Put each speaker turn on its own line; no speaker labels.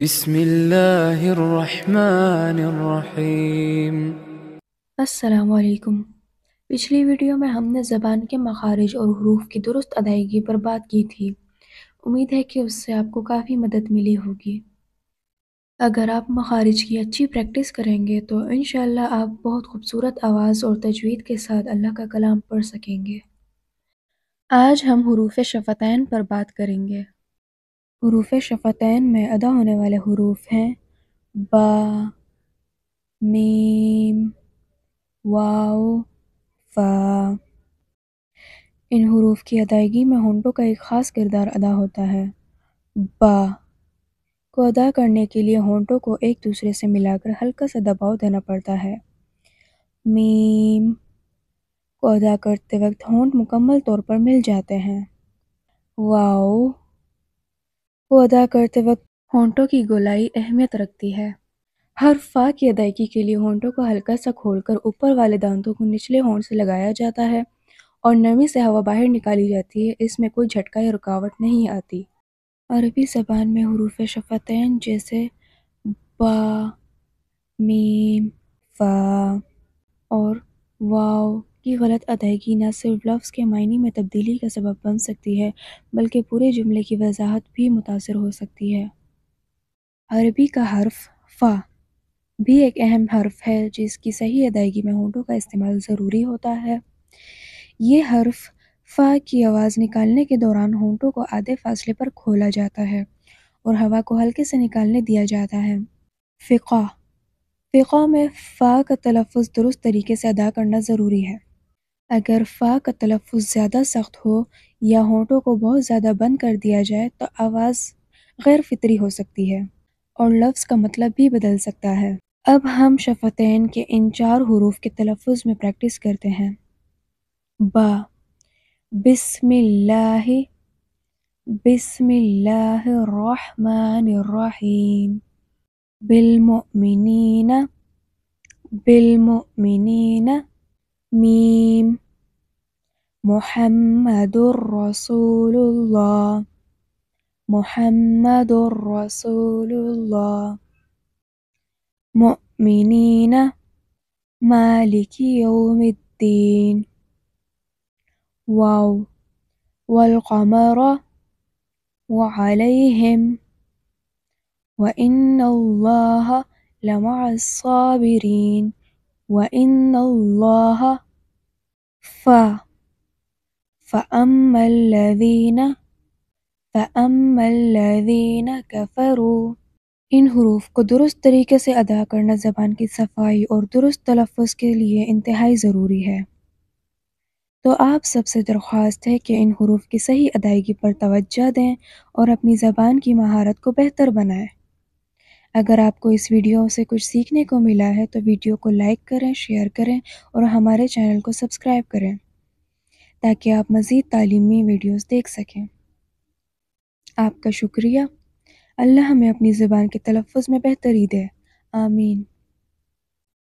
بسم اللہ الرحمن الرحیم۔
السلام علیکم۔ پچھلی ویڈیو میں ہم نے زبان کے مخارج اور حروف کی درست ادائیگی پر بات کی تھی۔ امید ہے کہ اس سے آپ کو کافی مدد ملی ہوگی۔ اگر آپ مخارج کی اچھی پریکٹس کریں گے تو انشاءاللہ آپ بہت خوبصورت آواز اور تجوید کے ساتھ اللہ کا کلام پڑھ سکیں گے۔ آج ہم حروف شفتین پر بات کریں گے۔ حروف شفتین میں ادا ہونے والے حروف ہیں با، میم، واو، فا۔ ان حروف کی ادائیگی میں ہونٹوں کا ایک خاص کردار ادا ہوتا ہے۔ با کو ادا کرنے کے لیے ہونٹوں کو ایک دوسرے سے ملا کر ہلکا سا دباؤ دینا پڑتا ہے۔ میم کو ادا کرتے وقت ہونٹ مکمل طور پر مل جاتے ہیں۔ واو کو ادا کرتے وقت ہونٹوں کی گولائی اہمیت رکھتی ہے۔ حرف فا کی ادائیگی کے لیے ہونٹوں کو ہلکا سا کھول کر اوپر والے دانتوں کو نچلے ہونٹ سے لگایا جاتا ہے اور نرمی سے ہوا باہر نکالی جاتی ہے۔ اس میں کوئی جھٹکا یا رکاوٹ نہیں آتی۔ عربی زبان میں حروف شفتین جیسے با، میم، فا اور واو کی غلط ادائیگی نہ صرف لفظ کے معنی میں تبدیلی کا سبب بن سکتی ہے بلکہ پورے جملے کی وضاحت بھی متاثر ہو سکتی ہے۔ عربی کا حرف فا بھی ایک اہم حرف ہے جس کی صحیح ادائیگی میں ہونٹوں کا استعمال ضروری ہوتا ہے۔ یہ حرف فا کی آواز نکالنے کے دوران ہونٹوں کو آدھے فاصلے پر کھولا جاتا ہے اور ہوا کو ہلکے سے نکالنے دیا جاتا ہے۔ فقہ فقہ میں فا کا تلفظ درست طریقے سے ادا کرنا ضروری ہے۔ اگر فا کا تلفظ زیادہ سخت ہو یا ہونٹوں کو بہت زیادہ بند کر دیا جائے تو آواز غیر فطری ہو سکتی ہے اور لفظ کا مطلب بھی بدل سکتا ہے۔ اب ہم شفتین کے ان 4 حروف کے تلفظ میں پریکٹس کرتے ہیں۔ با، بسم اللہ، بسم اللہ الرحمن الرحیم، بالمؤمنین، بالمؤمنین، میم، محمد رسول اللہ، محمد رسول اللہ، مؤمنین، مالک یوم الدین، واو، والقمر، وعلیہم، وَإِنَّ اللَّهَ لَمَعَ الصَّابِرِينَ، وَإِنَّ اللَّهَ، فا، فَأَمَّا الَّذِينَ كَفَرُوا۔ ان حروف کو درست طریقے سے ادا کرنا زبان کی صفائی اور درست تلفظ کے لیے انتہائی ضروری ہے۔ تو آپ سب سے درخواست ہے کہ ان حروف کی صحیح ادائیگی پر توجہ دیں اور اپنی زبان کی مہارت کو بہتر بنائیں۔ اگر آپ کو اس ویڈیو سے کچھ سیکھنے کو ملا ہے تو ویڈیو کو لائک کریں، شیئر کریں اور ہمارے چینل کو سبسکرائب کریں تاکہ آپ مزید تعلیمی ویڈیوز دیکھ سکیں۔ آپ کا شکریہ۔ اللہ ہمیں اپنی زبان کے تلفظ میں بہتری دے۔ آمین۔